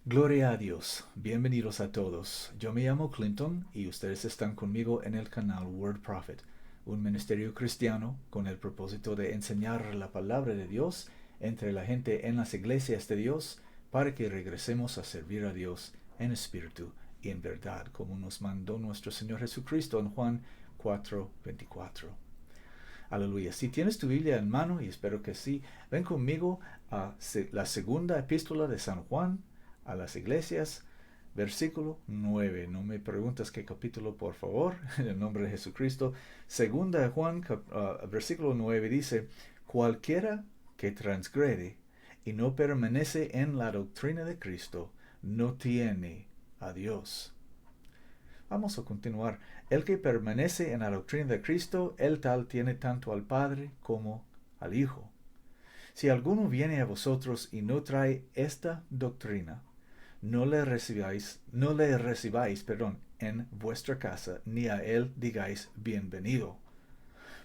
Gloria a Dios, bienvenidos a todos. Yo me llamo Clinton y ustedes están conmigo en el canal Word Prophet, un ministerio cristiano con el propósito de enseñar la palabra de Dios entre la gente en las iglesias de Dios para que regresemos a servir a Dios en espíritu y en verdad, como nos mandó nuestro Señor Jesucristo en Juan 4:24. Aleluya. Si tienes tu Biblia en mano, y espero que sí, ven conmigo a la segunda epístola de San Juan a las iglesias, versículo 9. No me preguntes qué capítulo, por favor, en el nombre de Jesucristo. Segunda de Juan, versículo 9 dice, cualquiera que transgrede y no permanece en la doctrina de Cristo, no tiene a Dios. Vamos a continuar. El que permanece en la doctrina de Cristo, el tal tiene tanto al Padre como al Hijo. Si alguno viene a vosotros y no trae esta doctrina, no le recibáis, en vuestra casa, ni a él digáis bienvenido.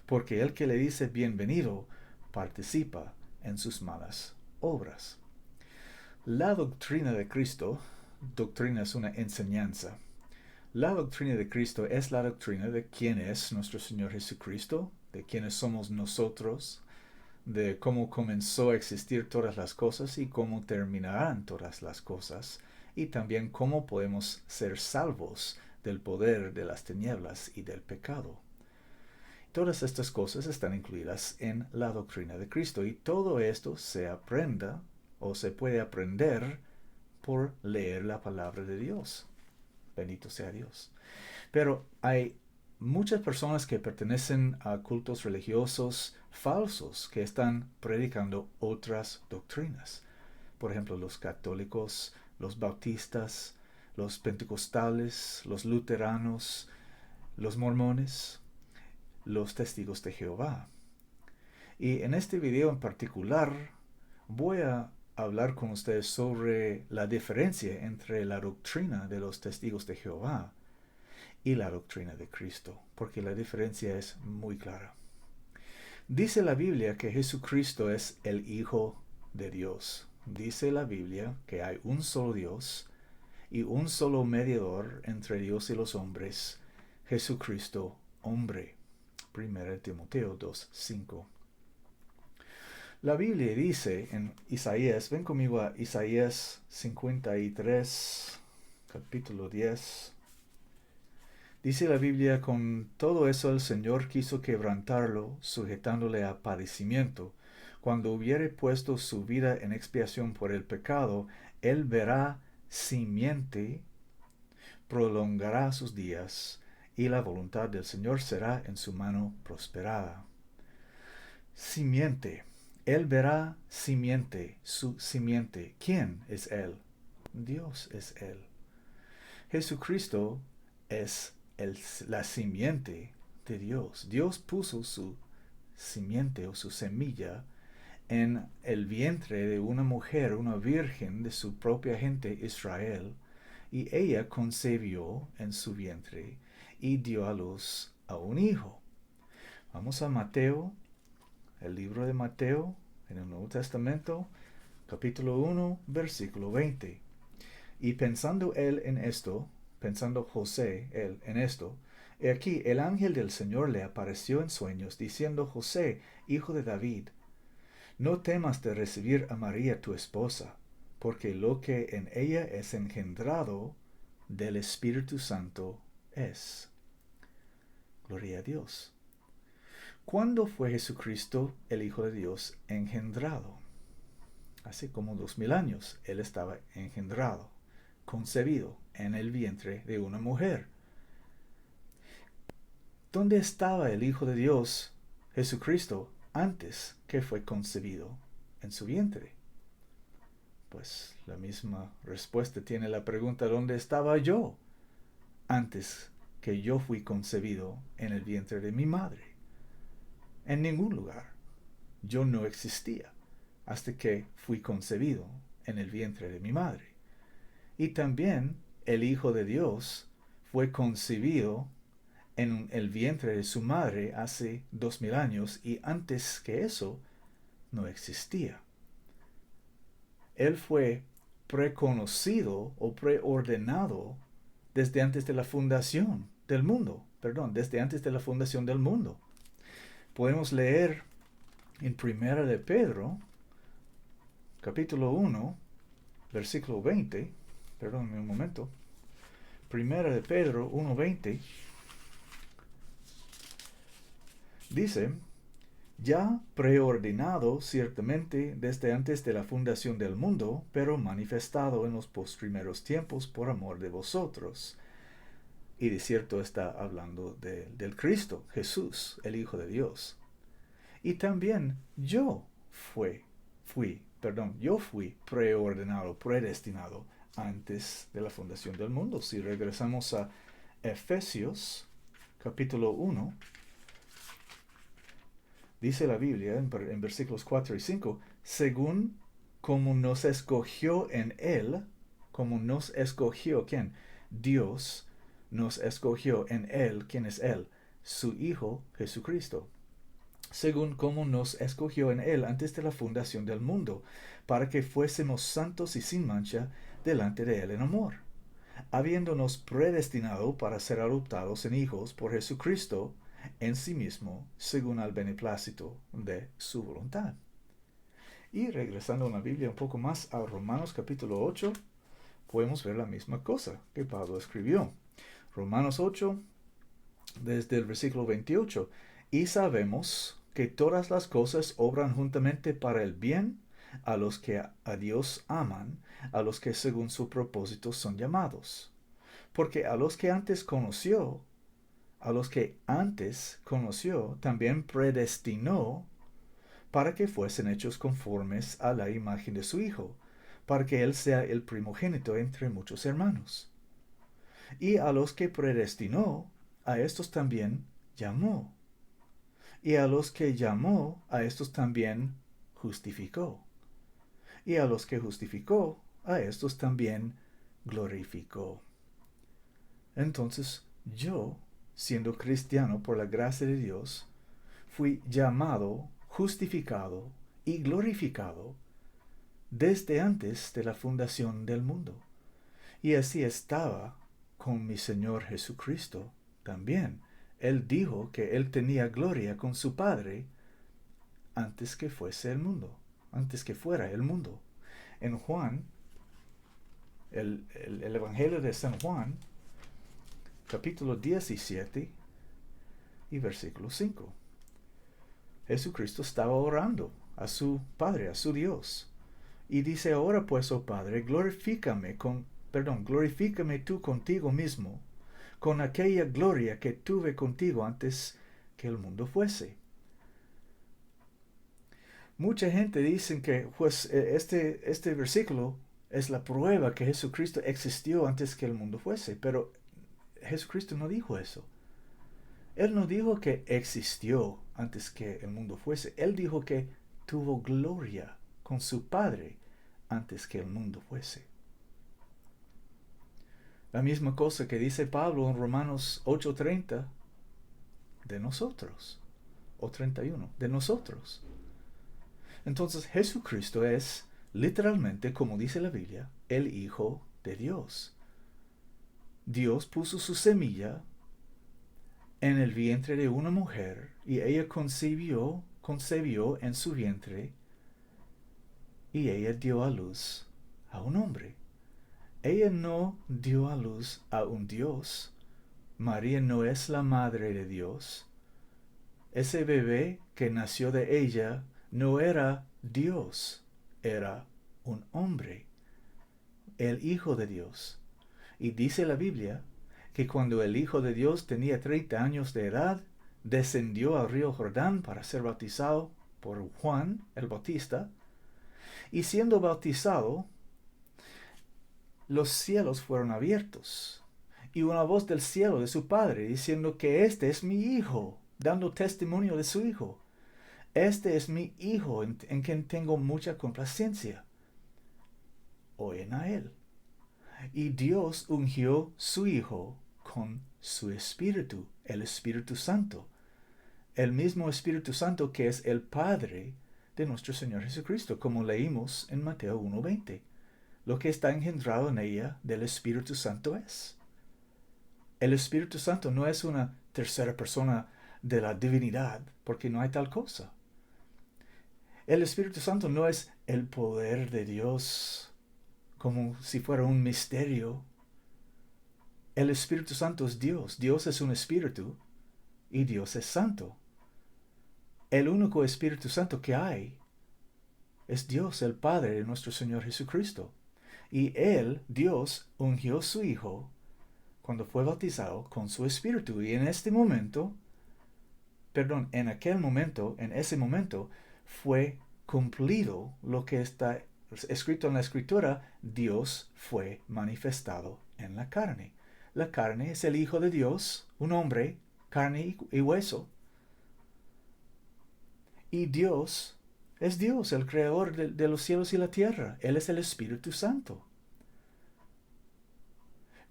Porque el que le dice bienvenido, participa en sus malas obras. La doctrina de Cristo, doctrina es una enseñanza. La doctrina de Cristo es la doctrina de quién es nuestro Señor Jesucristo, de quiénes somos nosotros, de cómo comenzó a existir todas las cosas y cómo terminarán todas las cosas, y también cómo podemos ser salvos del poder de las tinieblas y del pecado. Todas estas cosas están incluidas en la doctrina de Cristo y todo esto se aprenda o se puede aprender por leer la palabra de Dios. Bendito sea Dios. Pero hay muchas personas que pertenecen a cultos religiosos falsos que están predicando otras doctrinas. Por ejemplo, los católicos, los bautistas, los pentecostales, los luteranos, los mormones, los testigos de Jehová. Y en este video en particular voy a hablar con ustedes sobre la diferencia entre la doctrina de los testigos de Jehová y la doctrina de Cristo, porque la diferencia es muy clara. Dice la Biblia que Jesucristo es el Hijo de Dios. Dice la Biblia que hay un solo Dios y un solo mediador entre Dios y los hombres, Jesucristo hombre. 1 Timoteo 2:5. La Biblia dice en Isaías, ven conmigo a Isaías 53, capítulo 10. Dice la Biblia, con todo eso el Señor quiso quebrantarlo, sujetándole a padecimiento. Cuando hubiere puesto su vida en expiación por el pecado, él verá simiente, prolongará sus días, y la voluntad del Señor será en su mano prosperada. Simiente. Él verá simiente, su simiente. ¿Quién es Él? Dios es Él. Jesucristo es la simiente de Dios. Dios puso su simiente o su semilla en el vientre de una mujer, una virgen de su propia gente Israel, y ella concebió en su vientre y dio a luz a un hijo. Vamos a Mateo, el libro de Mateo, en el Nuevo Testamento, capítulo 1, versículo 20. Y pensando él en esto, pensando José, él, en esto, he aquí el ángel del Señor le apareció en sueños, diciendo, José, hijo de David, no temas de recibir a María tu esposa, porque lo que en ella es engendrado del Espíritu Santo es. Gloria a Dios. ¿Cuándo fue Jesucristo, el Hijo de Dios, engendrado? Hace como 2000 años Él estaba engendrado, concebido en el vientre de una mujer. ¿Dónde estaba el Hijo de Dios, Jesucristo, antes que fue concebido en su vientre? Pues la misma respuesta tiene la pregunta, ¿dónde estaba yo antes que yo fui concebido en el vientre de mi madre? En ningún lugar. Yo no existía hasta que fui concebido en el vientre de mi madre. Y también el Hijo de Dios fue concebido en el vientre de su madre hace 2000 años y antes que eso no existía. Él fue preconocido o preordenado desde antes de la fundación del mundo. Perdón, desde antes de la fundación del mundo. Podemos leer en Primera de Pedro, capítulo 1, versículo 20. Perdónme un momento. Primera de Pedro 1:20 dice: ya preordenado ciertamente desde antes de la fundación del mundo, pero manifestado en los postprimeros tiempos por amor de vosotros. Y de cierto está hablando del Cristo, Jesús, el Hijo de Dios. Y también yo fui preordenado, predestinado antes de la fundación del mundo. Si regresamos a Efesios, capítulo 1, dice la Biblia en versículos 4 y 5, según como nos escogió en Él, como nos escogió, ¿quién? Dios nos escogió en Él, ¿quién es Él? Su Hijo Jesucristo. Según como nos escogió en Él antes de la fundación del mundo, para que fuésemos santos y sin mancha delante de Él en amor, habiéndonos predestinado para ser adoptados en hijos por Jesucristo, en sí mismo, según al beneplácito de su voluntad. Y regresando a la Biblia un poco más a Romanos capítulo 8, podemos ver la misma cosa que Pablo escribió. Romanos 8, desde el versículo 28. Y sabemos que todas las cosas obran juntamente para el bien a los que a Dios aman, a los que según su propósito son llamados. Porque a los que antes conoció, también predestinó para que fuesen hechos conformes a la imagen de su Hijo, para que Él sea el primogénito entre muchos hermanos. Y a los que predestinó, a estos también llamó. Y a los que llamó, a estos también justificó. Y a los que justificó, a estos también glorificó. Entonces yo, siendo cristiano por la gracia de Dios, fui llamado, justificado y glorificado desde antes de la fundación del mundo. Y así estaba con mi Señor Jesucristo también. Él dijo que Él tenía gloria con su Padre antes que fuese el mundo, antes que fuera el mundo. En Juan, el Evangelio de San Juan, capítulo 17 y versículo 5. Jesucristo estaba orando a su Padre, a su Dios. Y dice: ahora pues, oh Padre, glorifícame tú contigo mismo, con aquella gloria que tuve contigo antes que el mundo fuese. Mucha gente dice que pues, este versículo es la prueba que Jesucristo existió antes que el mundo fuese, pero Jesucristo no dijo eso. Él no dijo que existió antes que el mundo fuese. Él dijo que tuvo gloria con su Padre antes que el mundo fuese. La misma cosa que dice Pablo en Romanos 8:30 de nosotros, o 31, de nosotros. Entonces Jesucristo es literalmente, como dice la Biblia, el Hijo de Dios. Dios puso su semilla en el vientre de una mujer y ella concebió en su vientre y ella dio a luz a un hombre. Ella no dio a luz a un Dios. María no es la madre de Dios. Ese bebé que nació de ella no era Dios, era un hombre, el Hijo de Dios. Y dice la Biblia que cuando el Hijo de Dios tenía 30 años de edad, descendió al río Jordán para ser bautizado por Juan el Bautista, y siendo bautizado, los cielos fueron abiertos, y una voz del cielo de su Padre diciendo que este es mi Hijo, dando testimonio de su Hijo. Este es mi Hijo en quien tengo mucha complacencia. Oyen a Él. Y Dios ungió su Hijo con su Espíritu, el Espíritu Santo. El mismo Espíritu Santo que es el Padre de nuestro Señor Jesucristo, como leímos en Mateo 1:20. lo que está engendrado en ella del Espíritu Santo es. El Espíritu Santo no es una tercera persona de la divinidad, porque no hay tal cosa. El Espíritu Santo no es el poder de Dios como si fuera un misterio. El Espíritu Santo es Dios. Dios es un espíritu y Dios es santo. El único Espíritu Santo que hay es Dios, el Padre de nuestro Señor Jesucristo. Y Él, Dios, ungió a su Hijo cuando fue bautizado con su Espíritu. Y en ese momento, en ese momento, fue cumplido lo que está escrito en la Escritura: Dios fue manifestado en la carne. La carne es el Hijo de Dios, un hombre, carne y hueso. Y Dios es Dios, el creador de los cielos y la tierra. Él es el Espíritu Santo.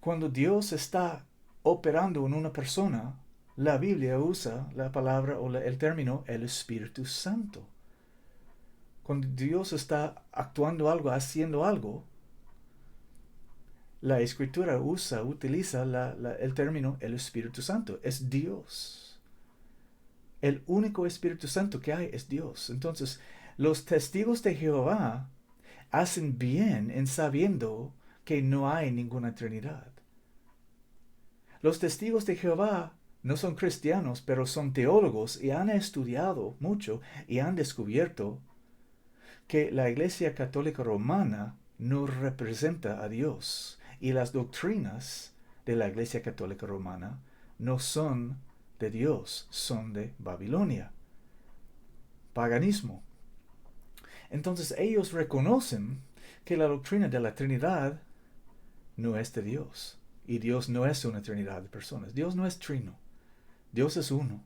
Cuando Dios está operando en una persona, la Biblia usa la palabra o el término el Espíritu Santo. Cuando Dios está actuando algo, haciendo algo, la Escritura utiliza el término el Espíritu Santo. Es Dios. El único Espíritu Santo que hay es Dios. Entonces, los testigos de Jehová hacen bien en sabiendo que no hay ninguna Trinidad. Los testigos de Jehová no son cristianos, pero son teólogos y han estudiado mucho y han descubierto que la Iglesia Católica Romana no representa a Dios y las doctrinas de la Iglesia Católica Romana no son de Dios, son de Babilonia, paganismo. Entonces ellos reconocen que la doctrina de la Trinidad no es de Dios. Y Dios no es una trinidad de personas. Dios no es trino. Dios es uno.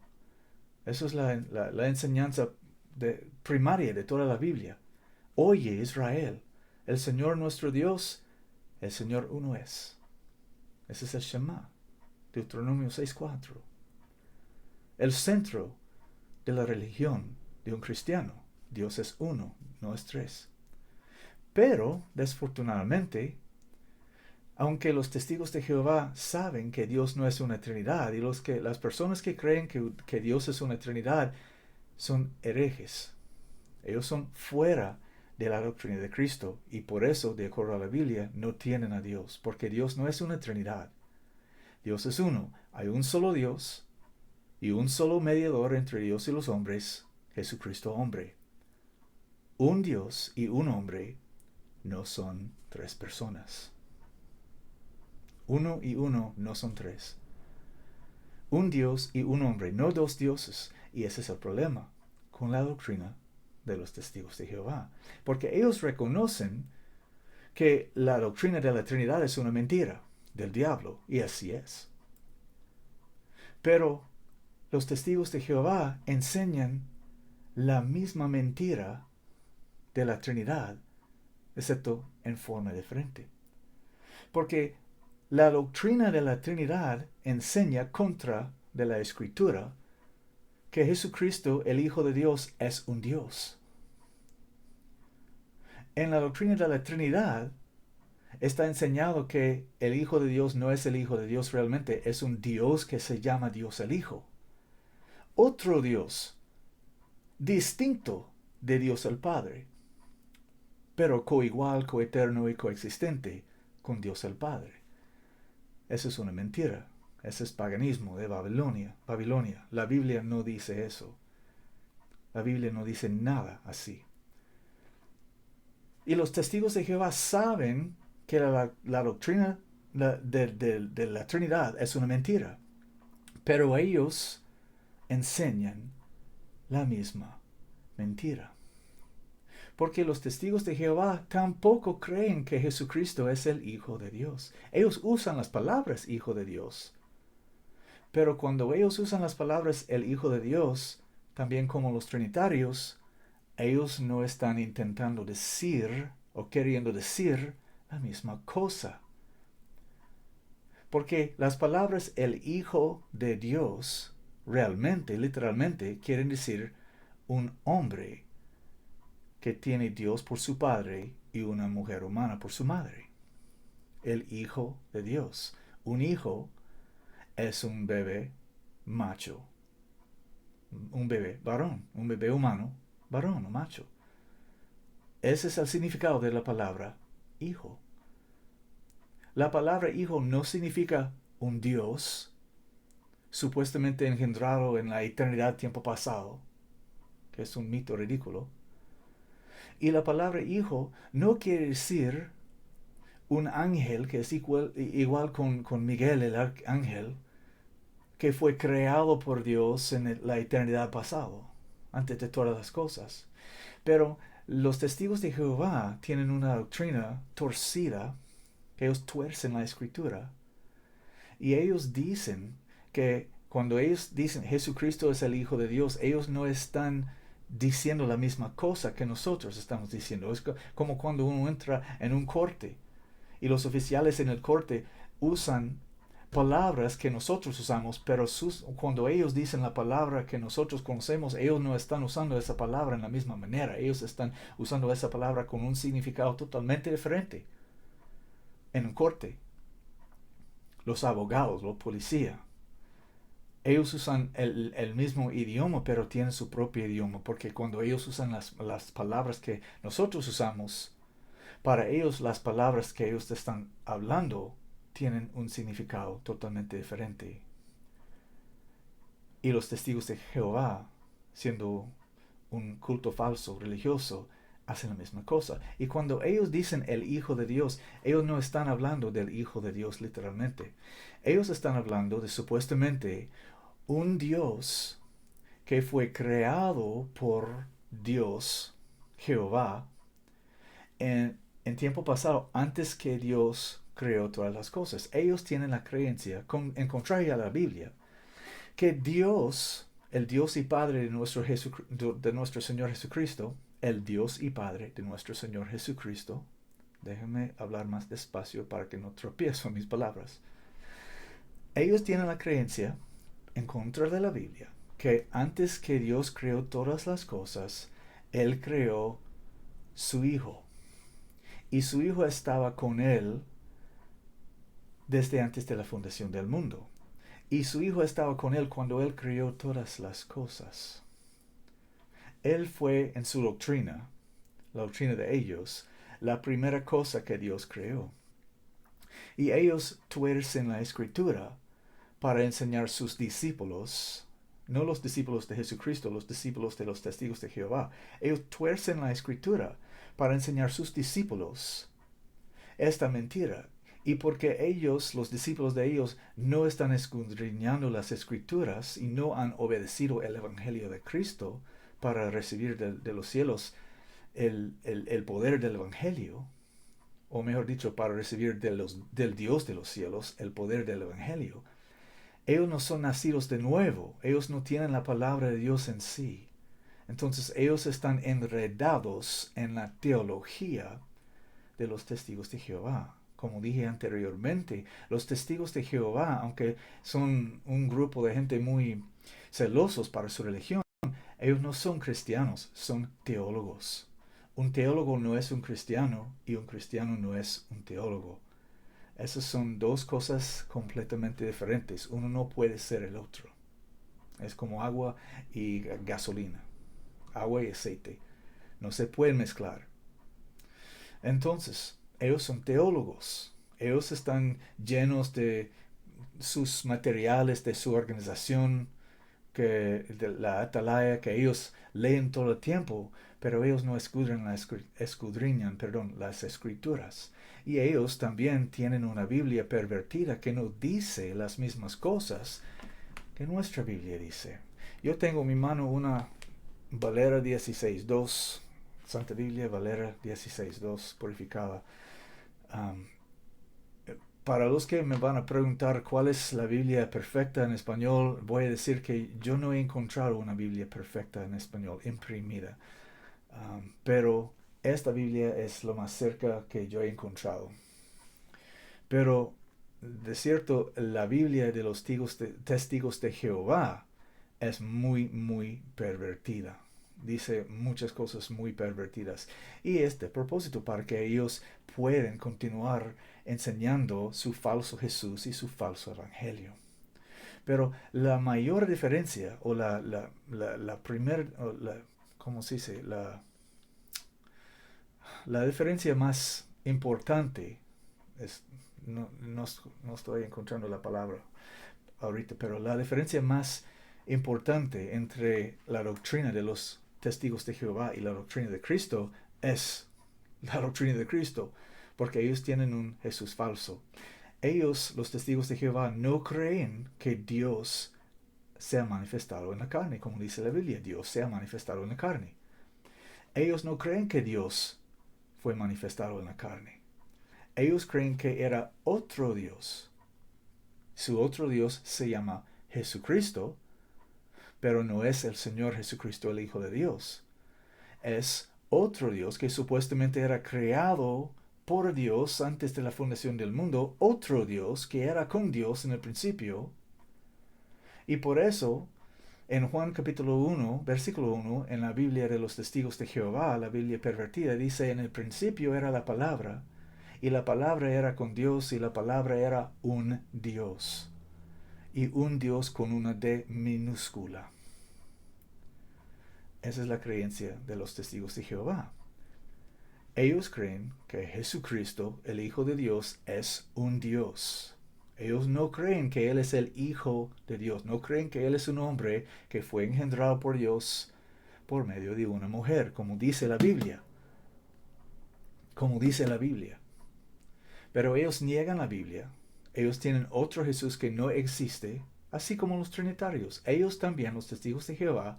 Eso es la enseñanza primaria de toda la Biblia. Oye, Israel, el Señor nuestro Dios, el Señor uno es. Ese es el Shema, Deuteronomio 6:4. El centro de la religión de un cristiano. Dios es uno, no es tres. Pero, desafortunadamente, aunque los testigos de Jehová saben que Dios no es una Trinidad, y las personas que creen que Dios es una Trinidad son herejes. Ellos son fuera de la doctrina de Cristo, y por eso, de acuerdo a la Biblia, no tienen a Dios, porque Dios no es una Trinidad. Dios es uno. Hay un solo Dios y un solo mediador entre Dios y los hombres, Jesucristo hombre. Un Dios y un hombre no son tres personas. Uno y uno no son tres. Un Dios y un hombre, no dos dioses. Y ese es el problema con la doctrina de los testigos de Jehová. Porque ellos reconocen que la doctrina de la Trinidad es una mentira del diablo. Y así es. Pero los testigos de Jehová enseñan la misma mentira de la Trinidad, excepto en forma diferente. Porque la doctrina de la Trinidad enseña contra de la Escritura que Jesucristo, el Hijo de Dios, es un Dios. En la doctrina de la Trinidad está enseñado que el Hijo de Dios no es el Hijo de Dios realmente, es un Dios que se llama Dios el Hijo. Otro Dios, distinto de Dios el Padre, pero coigual, coeterno y coexistente con Dios el Padre. Eso es una mentira. Ese es paganismo de Babilonia. La Biblia no dice eso. La Biblia no dice nada así. Y los testigos de Jehová saben que la doctrina de la Trinidad es una mentira. Pero ellos enseñan la misma mentira. Porque los testigos de Jehová tampoco creen que Jesucristo es el Hijo de Dios. Ellos usan las palabras Hijo de Dios. Pero cuando ellos usan las palabras el Hijo de Dios, también como los trinitarios, ellos no están intentando decir o queriendo decir la misma cosa. Porque las palabras el Hijo de Dios realmente, literalmente, quieren decir un hombre que tiene Dios por su Padre y una mujer humana por su madre. El Hijo de Dios. Un hijo es un bebé macho, un bebé varón, un bebé humano, varón o macho. Ese es el significado de la palabra hijo. La palabra hijo no significa un Dios supuestamente engendrado en la eternidad tiempo pasado, que es un mito ridículo. Y la palabra hijo no quiere decir un ángel que es igual con Miguel el arcángel, que fue creado por Dios en la eternidad pasado, antes de todas las cosas. Pero los testigos de Jehová tienen una doctrina torcida, que ellos tuercen la escritura, y ellos dicen que cuando ellos dicen Jesucristo es el Hijo de Dios, ellos no están diciendo la misma cosa que nosotros estamos diciendo. Es como cuando uno entra en un corte y los oficiales en el corte usan palabras que nosotros usamos, pero cuando ellos dicen la palabra que nosotros conocemos, ellos no están usando esa palabra en la misma manera. Ellos están usando esa palabra con un significado totalmente diferente en un corte. Los abogados, los policías, ellos usan el mismo idioma, pero tienen su propio idioma, porque cuando ellos usan las palabras que nosotros usamos, para ellos las palabras que ellos están hablando tienen un significado totalmente diferente. Y los testigos de Jehová, siendo un culto falso, religioso, hacen la misma cosa. Y cuando ellos dicen el Hijo de Dios, ellos no están hablando del Hijo de Dios literalmente. Ellos están hablando de supuestamente un Dios que fue creado por Dios, Jehová, en tiempo pasado, antes que Dios creó todas las cosas. Ellos tienen la creencia, en contrario a la Biblia, que Dios, el Dios y Padre de nuestro Señor Jesucristo, el Dios y Padre de nuestro Señor Jesucristo, déjenme hablar más despacio para que no tropiezo en mis palabras. Ellos tienen la creencia, en contra de la Biblia, que antes que Dios creó todas las cosas, Él creó su Hijo. Y su Hijo estaba con Él desde antes de la fundación del mundo. Y su Hijo estaba con Él cuando Él creó todas las cosas. Él fue en su doctrina, la doctrina de ellos, la primera cosa que Dios creó. Y ellos tuercen la escritura para enseñar a sus discípulos, no los discípulos de Jesucristo, los discípulos de los testigos de Jehová. Ellos tuercen la escritura para enseñar a sus discípulos esta mentira. Y porque ellos, los discípulos de ellos, no están escudriñando las escrituras y no han obedecido el Evangelio de Cristo para recibir de los cielos el poder del Evangelio, o mejor dicho, para recibir del Dios de los cielos el poder del Evangelio. Ellos no son nacidos de nuevo, ellos no tienen la palabra de Dios en sí. Entonces ellos están enredados en la teología de los testigos de Jehová. Como dije anteriormente, los testigos de Jehová, aunque son un grupo de gente muy celosos para su religión, ellos no son cristianos, son teólogos. Un teólogo no es un cristiano y un cristiano no es un teólogo. Esas son dos cosas completamente diferentes. Uno no puede ser el otro. Es como agua y gasolina, agua y aceite. No se pueden mezclar. Entonces, ellos son teólogos. Ellos están llenos de sus materiales, de su organización, de la atalaya, que ellos leen todo el tiempo, pero ellos no escudriñan las escrituras. Y ellos también tienen una Biblia pervertida que no dice las mismas cosas que nuestra Biblia dice. Yo tengo en mi mano una Valera 16.2, Santa Biblia Valera 16.2, purificada. Para los que me van a preguntar cuál es la Biblia perfecta en español, voy a decir que yo no he encontrado una Biblia perfecta en español imprimida. Pero esta Biblia es lo más cerca que yo he encontrado. Pero, de cierto, la Biblia de los testigos de Jehová es muy, muy pervertida. dice muchas cosas muy pervertidas. Y es de propósito para que ellos puedan continuar enseñando su falso Jesús y su falso evangelio. Pero la mayor diferencia, o la primera, ¿cómo se dice? La diferencia más importante, es, no estoy encontrando la palabra ahorita, pero la diferencia más importante entre la doctrina de los testigos de Jehová y la doctrina de Cristo es la doctrina de Cristo, porque ellos tienen un Jesús falso. Ellos, los testigos de Jehová, no creen que Dios se ha manifestado en la carne, como dice la Biblia, Dios se ha manifestado en la carne. Ellos no creen que Dios fue manifestado en la carne. Ellos creen que era otro Dios. Su otro Dios se llama Jesucristo, pero no es el Señor Jesucristo, el Hijo de Dios. Es otro Dios que supuestamente era creado por Dios antes de la fundación del mundo, otro Dios que era con Dios en el principio. Y por eso, en Juan capítulo 1, versículo 1, en la Biblia de los testigos de Jehová, la Biblia pervertida, dice, en el principio era la palabra, y la palabra era con Dios, y la palabra era un Dios. Y un Dios con una D minúscula. Esa es la creencia de los testigos de Jehová. Ellos creen que Jesucristo, el Hijo de Dios, es un Dios. Ellos no creen que Él es el Hijo de Dios. No creen que Él es un hombre que fue engendrado por Dios por medio de una mujer, como dice la Biblia. Como dice la Biblia. Pero ellos niegan la Biblia. Ellos tienen otro Jesús que no existe, así como los trinitarios. Ellos también, los testigos de Jehová,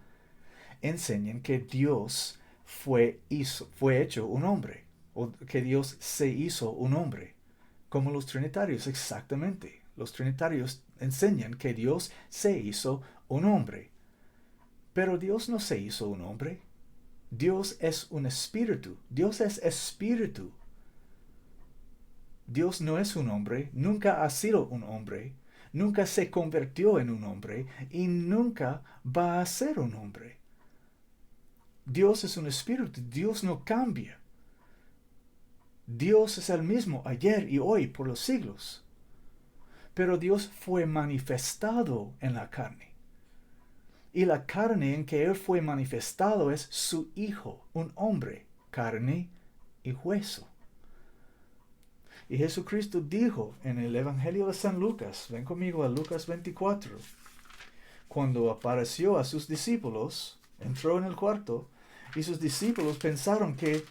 enseñan que Dios fue hecho un hombre, o que Dios se hizo un hombre, como los trinitarios, exactamente. Los trinitarios enseñan que Dios se hizo un hombre. Pero Dios no se hizo un hombre. Dios es un espíritu. Dios es espíritu. Dios no es un hombre, nunca ha sido un hombre, nunca se convirtió en un hombre y nunca va a ser un hombre. Dios es un espíritu, Dios no cambia. Dios es el mismo ayer y hoy por los siglos. Pero Dios fue manifestado en la carne. Y la carne en que Él fue manifestado es su Hijo, un hombre, carne y hueso. Y Jesucristo dijo en el Evangelio de San Lucas, ven conmigo a Lucas 24, cuando apareció a sus discípulos, entró en el cuarto, y sus discípulos pensaron que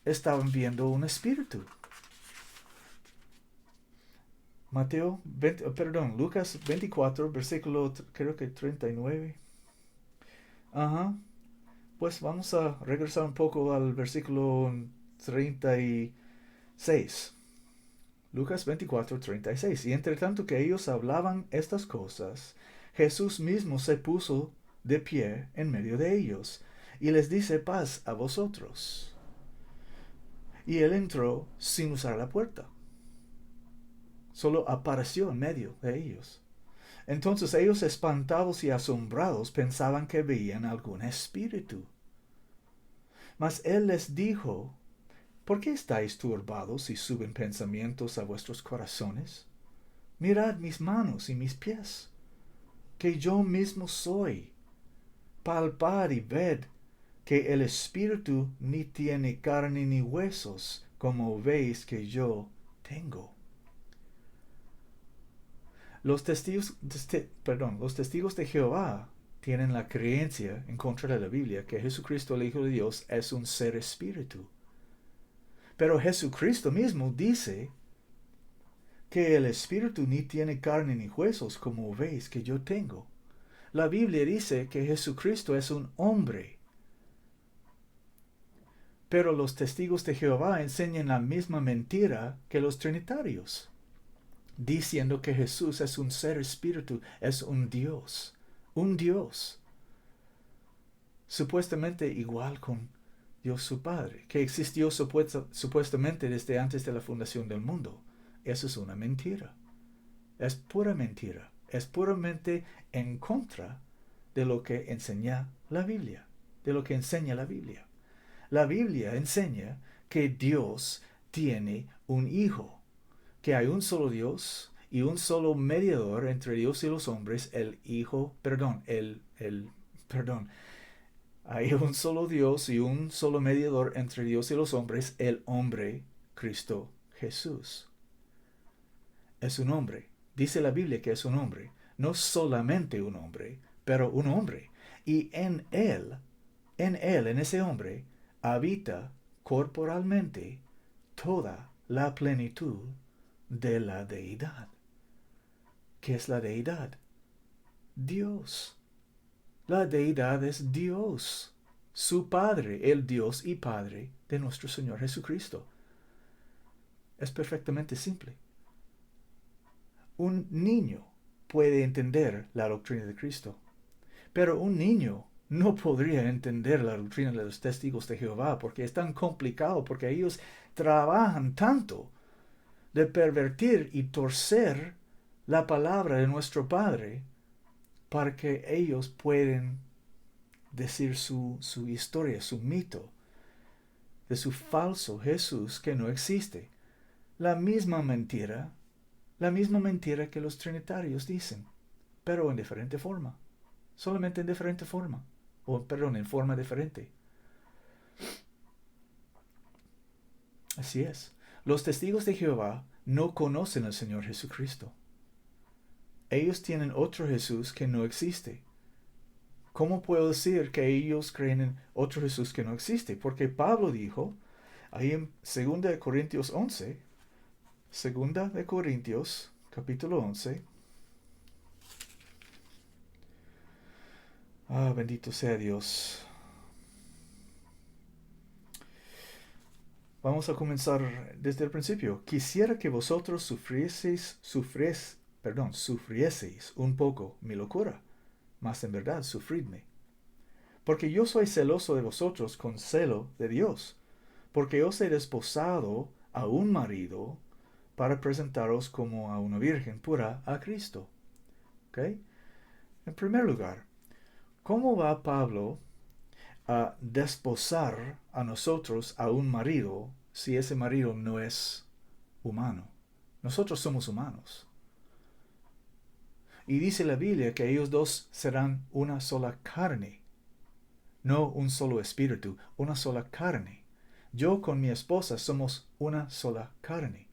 estaban viendo un espíritu. Lucas 24, versículo creo que 39. Pues vamos a regresar un poco al versículo 36. Lucas 24, 36. Y entre tanto que ellos hablaban estas cosas, Jesús mismo se puso de pie en medio de ellos, y les dice, paz a vosotros. Y él entró sin usar la puerta. Solo apareció en medio de ellos. Entonces ellos, espantados y asombrados, pensaban que veían algún espíritu. Mas él les dijo, ¿por qué estáis turbados y suben pensamientos a vuestros corazones? Mirad mis manos y mis pies, que yo mismo soy. Palpad y ved que el espíritu ni tiene carne ni huesos, como veis que yo tengo. Los testigos de Jehová tienen la creencia en contra de la Biblia que Jesucristo, el Hijo de Dios, es un ser espíritu. Pero Jesucristo mismo dice que el espíritu ni tiene carne ni huesos, como veis que yo tengo. La Biblia dice que Jesucristo es un hombre. Pero los testigos de Jehová enseñan la misma mentira que los trinitarios, diciendo que Jesús es un ser espíritu, es un Dios, supuestamente igual con Dios su Padre, que existió supuestamente desde antes de la fundación del mundo. Eso es una mentira. Es pura mentira. Es puramente en contra de lo que enseña la Biblia. de lo que enseña la Biblia. La Biblia enseña que Dios tiene un Hijo, que hay un solo Dios y un solo mediador entre Dios y los hombres, hay un solo Dios y un solo mediador entre Dios y los hombres, el hombre Cristo Jesús. Es un hombre. Dice la Biblia que es un hombre. No solamente un hombre, pero un hombre. Y en ese hombre, habita corporalmente toda la plenitud de la deidad. ¿Qué es la deidad? Dios. La deidad es Dios, su Padre, el Dios y Padre de nuestro Señor Jesucristo. Es perfectamente simple. Un niño puede entender la doctrina de Cristo, pero un niño no podría entender la doctrina de los testigos de Jehová porque es tan complicado, porque ellos trabajan tanto de pervertir y torcer la palabra de nuestro Padre para que ellos puedan decir su historia, su mito de su falso Jesús que no existe. La misma mentira que los trinitarios dicen, pero en diferente forma, solamente en diferente forma, en forma diferente. Así es. Los testigos de Jehová no conocen al Señor Jesucristo. Ellos tienen otro Jesús que no existe. ¿Cómo puedo decir que ellos creen en otro Jesús que no existe? Porque Pablo dijo, ahí en 2 Corintios 11, 2 Corintios, capítulo 11. Bendito sea Dios. Vamos a comenzar desde el principio. Quisiera que vosotros sufrieseis un poco mi locura, mas en verdad sufridme. Porque yo soy celoso de vosotros con celo de Dios, porque os he desposado a un marido para presentaros como a una virgen pura a Cristo. ¿Ok? En primer lugar, ¿cómo va Pablo a desposar a nosotros a un marido si ese marido no es humano? Nosotros somos humanos. Y dice la Biblia que ellos dos serán una sola carne, no un solo espíritu, una sola carne. Yo con mi esposa somos una sola carne.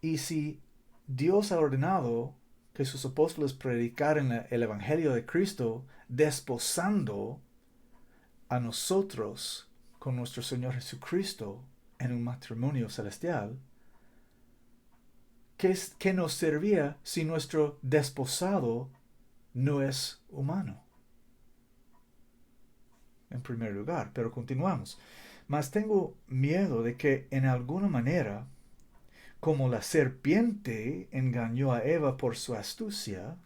Y si Dios ha ordenado que sus apóstoles predicaran el Evangelio de Cristo, desposando a nosotros con nuestro Señor Jesucristo en un matrimonio celestial, ¿qué nos servía si nuestro desposado no es humano? En primer lugar, pero continuamos. Mas tengo miedo de que en alguna manera, como la serpiente engañó a Eva por su astucia,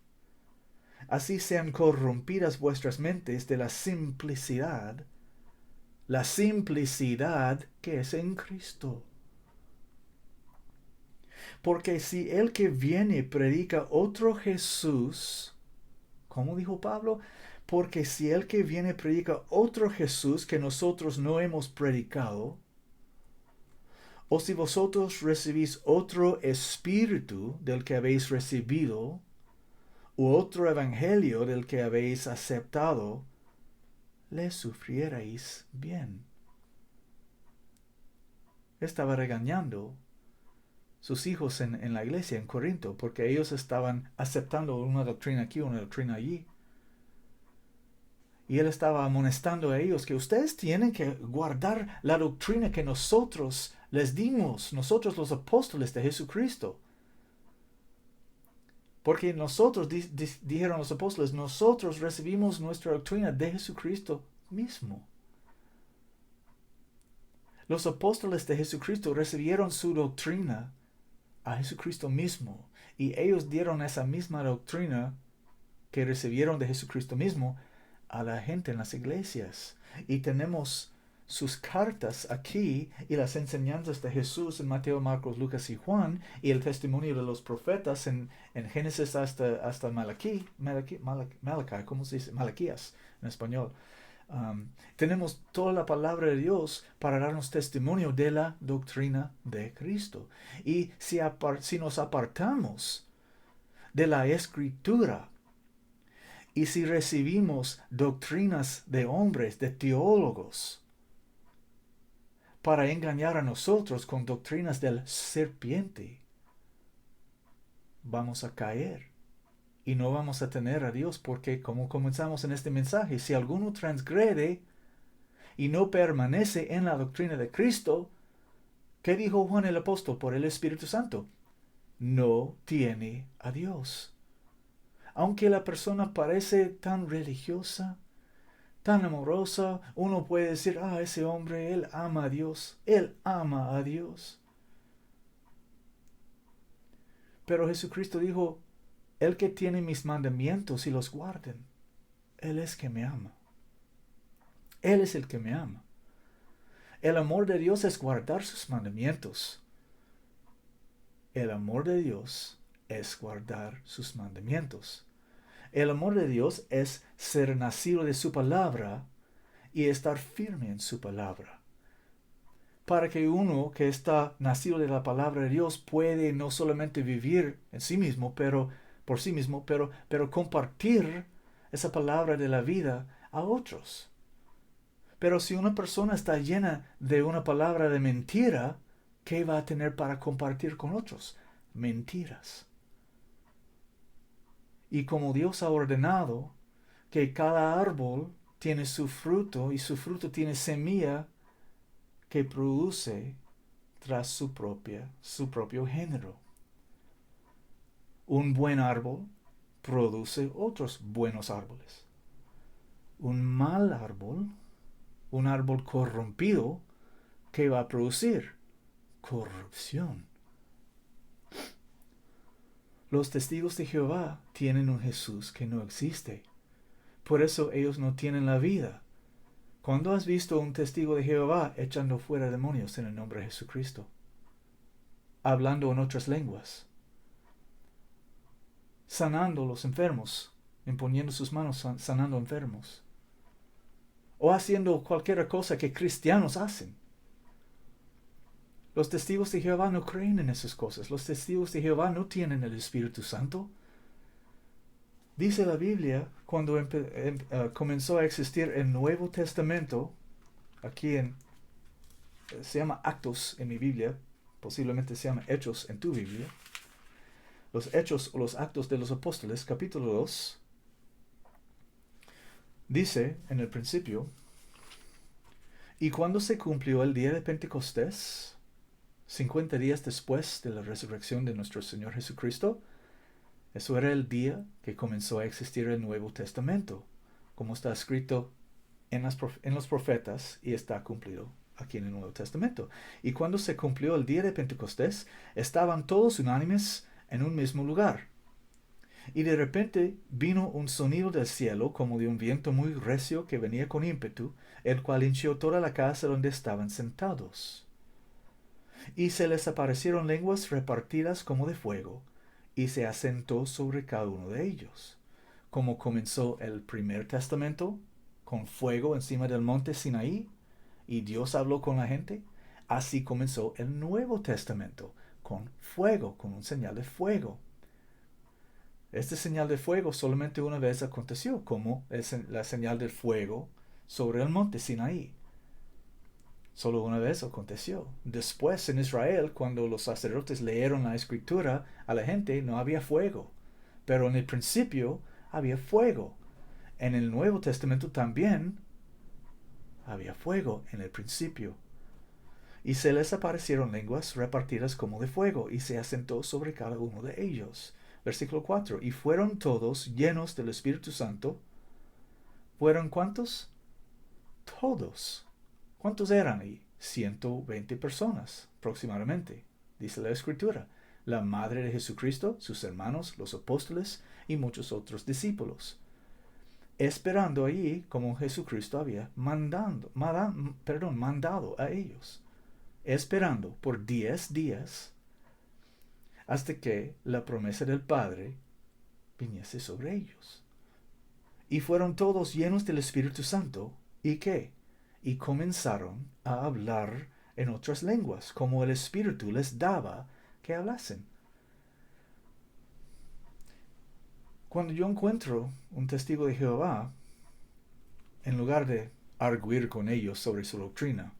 así sean corrompidas vuestras mentes de la simplicidad que es en Cristo. Porque si el que viene predica otro Jesús, ¿cómo dijo Pablo? Porque si el que viene predica otro Jesús que nosotros no hemos predicado, o si vosotros recibís otro espíritu del que habéis recibido, u otro evangelio del que habéis aceptado, le sufrierais bien. Estaba regañando sus hijos en la iglesia en Corinto, porque ellos estaban aceptando una doctrina aquí, una doctrina allí. Y él estaba amonestando a ellos que ustedes tienen que guardar la doctrina que nosotros les dimos, nosotros los apóstoles de Jesucristo. Porque nosotros, dijeron los apóstoles, nosotros recibimos nuestra doctrina de Jesucristo mismo. Los apóstoles de Jesucristo recibieron su doctrina a Jesucristo mismo. Y ellos dieron esa misma doctrina que recibieron de Jesucristo mismo a la gente en las iglesias. Y tenemos sus cartas aquí y las enseñanzas de Jesús en Mateo, Marcos, Lucas y Juan, y el testimonio de los profetas en Génesis hasta Malaquías, ¿cómo se dice? Malaquías en español. Tenemos toda la palabra de Dios para darnos testimonio de la doctrina de Cristo. Y si nos apartamos de la Escritura y si recibimos doctrinas de hombres, de teólogos, para engañar a nosotros con doctrinas del serpiente, vamos a caer y no vamos a tener a Dios, porque como comenzamos en este mensaje, si alguno transgrede y no permanece en la doctrina de Cristo, ¿qué dijo Juan el apóstol por el Espíritu Santo? No tiene a Dios. Aunque la persona parece tan religiosa, tan amorosa, uno puede decir, ese hombre, él ama a Dios, él ama a Dios. Pero Jesucristo dijo, el que tiene mis mandamientos y los guarden, él es que me ama. Él es el que me ama. El amor de Dios es guardar sus mandamientos. El amor de Dios es guardar sus mandamientos. El amor de Dios es ser nacido de su palabra y estar firme en su palabra. Para que uno que está nacido de la palabra de Dios puede no solamente vivir en sí mismo, por sí mismo, pero compartir esa palabra de la vida a otros. Pero si una persona está llena de una palabra de mentira, ¿qué va a tener para compartir con otros? Mentiras. Y como Dios ha ordenado que cada árbol tiene su fruto y su fruto tiene semilla que produce tras su propio género. Un buen árbol produce otros buenos árboles. Un mal árbol, un árbol corrompido, ¿qué va a producir? Corrupción. Los testigos de Jehová tienen un Jesús que no existe. Por eso ellos no tienen la vida. ¿Cuándo has visto un testigo de Jehová echando fuera demonios en el nombre de Jesucristo? Hablando en otras lenguas. Sanando a los enfermos. Imponiendo sus manos, sanando enfermos. O haciendo cualquier cosa que cristianos hacen. Los testigos de Jehová no creen en esas cosas. Los testigos de Jehová no tienen el Espíritu Santo. Dice la Biblia, cuando comenzó a existir el Nuevo Testamento, aquí se llama Actos en mi Biblia, posiblemente se llama Hechos en tu Biblia, los Hechos o los Actos de los Apóstoles, capítulo 2, dice en el principio, y cuando se cumplió el día de Pentecostés, 50 días después de la resurrección de nuestro Señor Jesucristo, eso era el día que comenzó a existir el Nuevo Testamento, como está escrito en los profetas y está cumplido aquí en el Nuevo Testamento. Y cuando se cumplió el día de Pentecostés, estaban todos unánimes en un mismo lugar. Y de repente vino un sonido del cielo como de un viento muy recio que venía con ímpetu, el cual hinchió toda la casa donde estaban sentados. Y se les aparecieron lenguas repartidas como de fuego, y se asentó sobre cada uno de ellos. Como comenzó el primer testamento, con fuego encima del monte Sinaí, y Dios habló con la gente, así comenzó el Nuevo Testamento, con fuego, con un señal de fuego. Este señal de fuego solamente una vez aconteció, como la señal del fuego sobre el monte Sinaí. Solo una vez aconteció. Después en Israel, cuando los sacerdotes leyeron la escritura a la gente, no había fuego. Pero en el principio había fuego. En el Nuevo Testamento también había fuego en el principio. Y se les aparecieron lenguas repartidas como de fuego, y se asentó sobre cada uno de ellos. Versículo 4. Y fueron todos llenos del Espíritu Santo. ¿Fueron cuántos? Todos. ¿Cuántos eran ahí? 120 personas, aproximadamente, dice la Escritura. La madre de Jesucristo, sus hermanos, los apóstoles y muchos otros discípulos. Esperando allí como Jesucristo había mandado a ellos. Esperando por 10 días hasta que la promesa del Padre viniese sobre ellos. Y fueron todos llenos del Espíritu Santo ¿Y qué? Y comenzaron a hablar en otras lenguas, como el Espíritu les daba que hablasen. Cuando yo encuentro un testigo de Jehová, en lugar de arguir con ellos sobre su doctrina,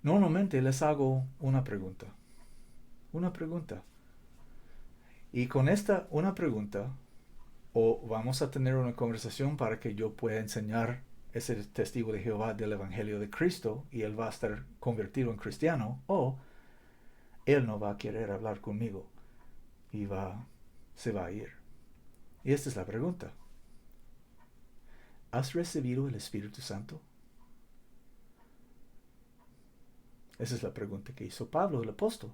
normalmente les hago una pregunta. Una pregunta. Y con esta una pregunta, o vamos a tener una conversación para que yo pueda enseñar ese testigo de Jehová del Evangelio de Cristo y él va a estar convertido en cristiano, o él no va a querer hablar conmigo y se va a ir. Y esta es la pregunta. ¿Has recibido el Espíritu Santo? Esa es la pregunta que hizo Pablo, el apóstol.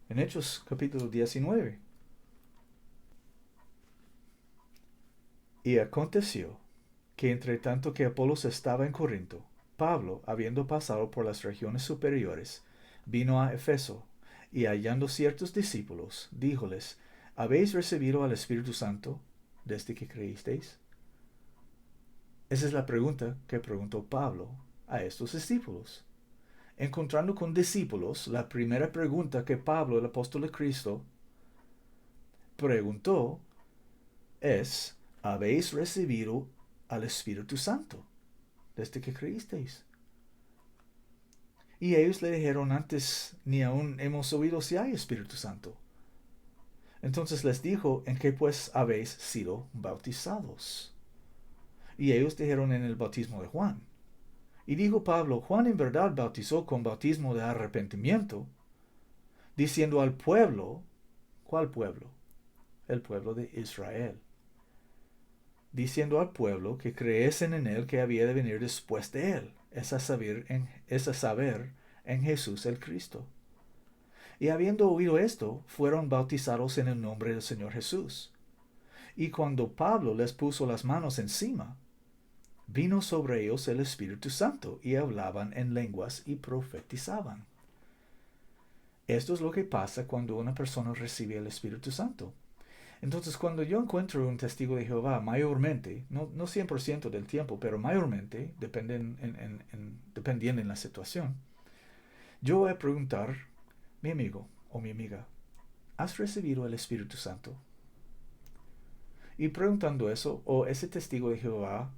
En Hechos capítulo 19. Y aconteció que entre tanto que Apolos estaba en Corinto, Pablo, habiendo pasado por las regiones superiores, vino a Efeso, y hallando ciertos discípulos, díjoles, ¿habéis recibido al Espíritu Santo desde que creísteis? Esa es la pregunta que preguntó Pablo a estos discípulos. Encontrando con discípulos, la primera pregunta que Pablo, el apóstol de Cristo, preguntó es, ¿habéis recibido al Espíritu Santo desde que creísteis? Y ellos le dijeron antes, ni aún hemos oído si hay Espíritu Santo. Entonces les dijo, ¿en qué pues habéis sido bautizados? Y ellos dijeron, en el bautismo de Juan. Y dijo Pablo, Juan en verdad bautizó con bautismo de arrepentimiento, diciendo al pueblo, ¿cuál pueblo? El pueblo de Israel. Diciendo al pueblo que creesen en él que había de venir después de él, es a saber en Jesús el Cristo. Y habiendo oído esto, fueron bautizados en el nombre del Señor Jesús. Y cuando Pablo les puso las manos encima, vino sobre ellos el Espíritu Santo, y hablaban en lenguas y profetizaban. Esto es lo que pasa cuando una persona recibe el Espíritu Santo. Entonces, cuando yo encuentro un testigo de Jehová, mayormente, no 100% del tiempo, pero mayormente, dependiendo en la situación, yo voy a preguntar, mi amigo o mi amiga, ¿has recibido el Espíritu Santo? Y preguntando eso, o ese testigo de Jehová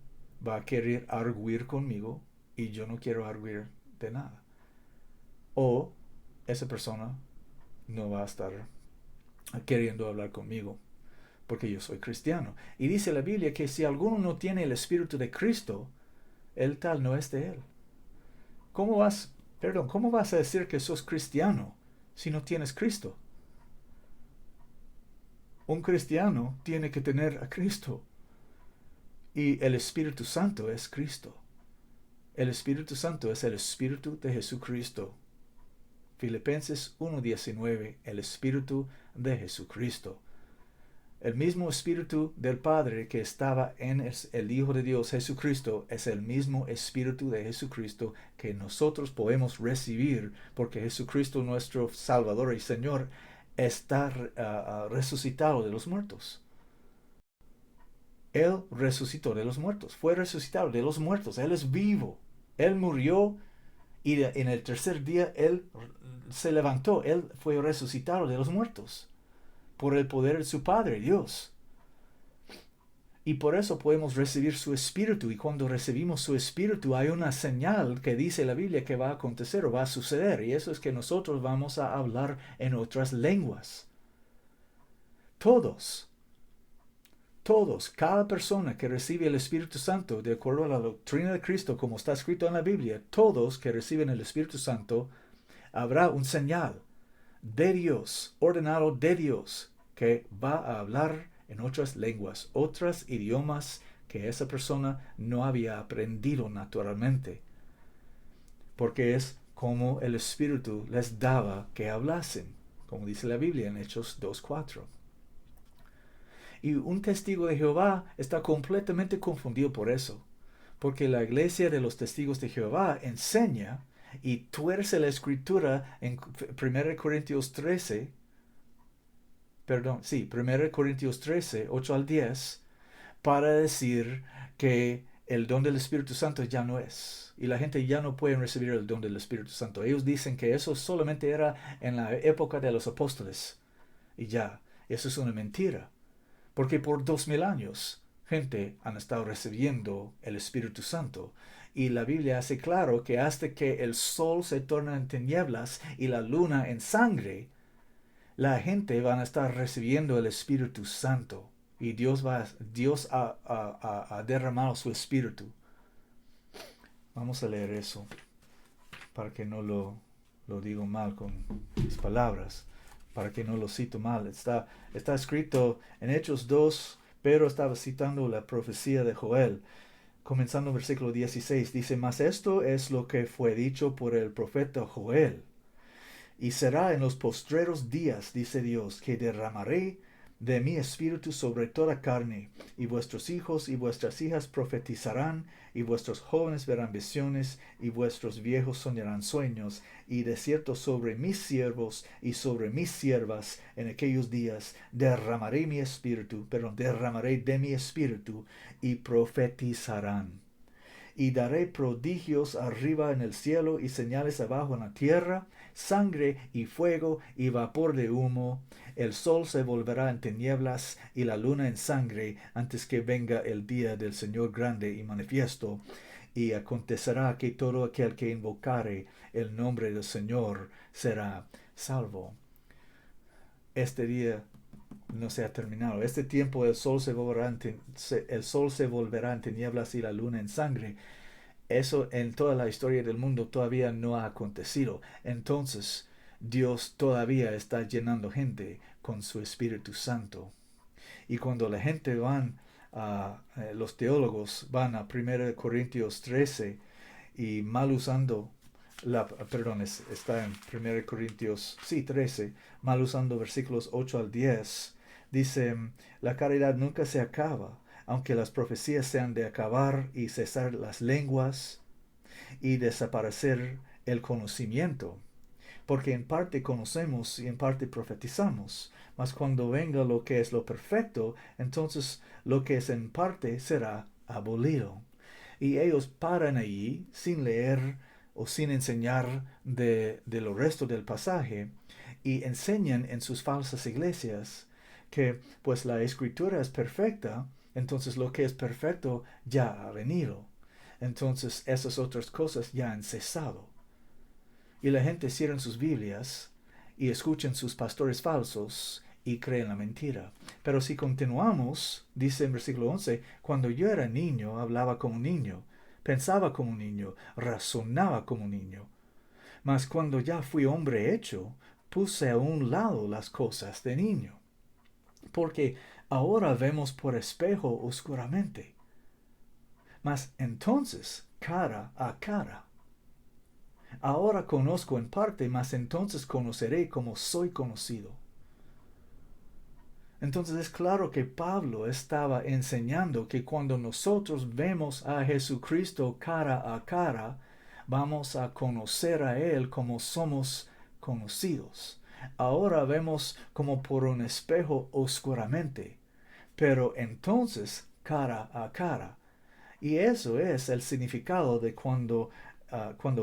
va a querer arguir conmigo y yo no quiero arguir de nada. O esa persona no va a estar queriendo hablar conmigo porque yo soy cristiano. Y dice la Biblia que si alguno no tiene el Espíritu de Cristo, el tal no es de él. ¿Cómo vas a decir que sos cristiano si no tienes Cristo? Un cristiano tiene que tener a Cristo. Y el Espíritu Santo es Cristo. El Espíritu Santo es el Espíritu de Jesucristo. Filipenses 1:19, el Espíritu de Jesucristo. El mismo Espíritu del Padre que estaba en el Hijo de Dios Jesucristo es el mismo Espíritu de Jesucristo que nosotros podemos recibir porque Jesucristo nuestro Salvador y Señor está resucitado de los muertos. Él resucitó de los muertos, fue resucitado de los muertos, Él es vivo, Él murió y en el tercer día Él se levantó, Él fue resucitado de los muertos por el poder de su Padre, Dios. Y por eso podemos recibir su Espíritu. Y cuando recibimos su Espíritu hay una señal que dice la Biblia que va a acontecer o va a suceder. Y eso es que nosotros vamos a hablar en otras lenguas. Todos, cada persona que recibe el Espíritu Santo, de acuerdo a la doctrina de Cristo, como está escrito en la Biblia, todos que reciben el Espíritu Santo, habrá un señal de Dios, ordenado de Dios, que va a hablar en otras lenguas, otros idiomas que esa persona no había aprendido naturalmente, porque es como el Espíritu les daba que hablasen, como dice la Biblia en Hechos 2:4. Y un testigo de Jehová está completamente confundido por eso, porque la iglesia de los testigos de Jehová enseña y tuerce la escritura en 1 Corintios 13, 1 Corintios 13, 8 al 10, para decir que el don del Espíritu Santo ya no es. Y la gente ya no puede recibir el don del Espíritu Santo. Ellos dicen que eso solamente era en la época de los apóstoles. Y ya, eso es una mentira. Porque por 2000 años, gente han estado recibiendo el Espíritu Santo. Y la Biblia hace claro que hasta que el sol se torna en tinieblas y la luna en sangre, la gente van a estar recibiendo el Espíritu Santo. Y Dios ha derramado su Espíritu. Vamos a leer eso para que no lo digo mal con mis palabras, para que no lo cito mal. Está escrito en Hechos 2, Pedro estaba citando la profecía de Joel. Comenzando en versículo 16, dice, mas esto es lo que fue dicho por el profeta Joel. Y será en los postreros días, dice Dios, que derramaré de mi espíritu sobre toda carne, y vuestros hijos y vuestras hijas profetizarán, y vuestros jóvenes verán visiones, y vuestros viejos soñarán sueños, y de cierto sobre mis siervos y sobre mis siervas en aquellos días derramaré de mi espíritu, y profetizarán. Y daré prodigios arriba en el cielo y señales abajo en la tierra, sangre y fuego y vapor de humo. El sol se volverá en tinieblas y la luna en sangre antes que venga el día del Señor grande y manifiesto. Y acontecerá que todo aquel que invocare el nombre del Señor será salvo. Este día no se ha terminado. Este tiempo el sol se volverá en tinieblas y la luna en sangre. Eso en toda la historia del mundo todavía no ha acontecido. Entonces, Dios todavía está llenando gente con su Espíritu Santo. Y cuando la gente los teólogos van a 1 Corintios 13 y mal usando, está en 1 Corintios 13, mal usando versículos 8 al 10, dice, la caridad nunca se acaba, aunque las profecías sean de acabar y cesar las lenguas y desaparecer el conocimiento. Porque en parte conocemos y en parte profetizamos, mas cuando venga lo que es lo perfecto, entonces lo que es en parte será abolido. Y ellos paran allí sin leer o sin enseñar de lo resto del pasaje y enseñan en sus falsas iglesias que pues la escritura es perfecta, entonces lo que es perfecto ya ha venido. Entonces esas otras cosas ya han cesado. Y la gente cierra sus Biblias y escuchan sus pastores falsos y creen la mentira. Pero si continuamos, dice en versículo 11, cuando yo era niño, hablaba como niño, pensaba como niño, razonaba como niño. Mas cuando ya fui hombre hecho, puse a un lado las cosas de niño. Porque ahora vemos por espejo oscuramente, mas entonces cara a cara. Ahora conozco en parte, mas entonces conoceré como soy conocido. Entonces es claro que Pablo estaba enseñando que cuando nosotros vemos a Jesucristo cara a cara, vamos a conocer a Él como somos conocidos. Ahora vemos como por un espejo oscuramente, pero entonces cara a cara. Y eso es el significado de cuando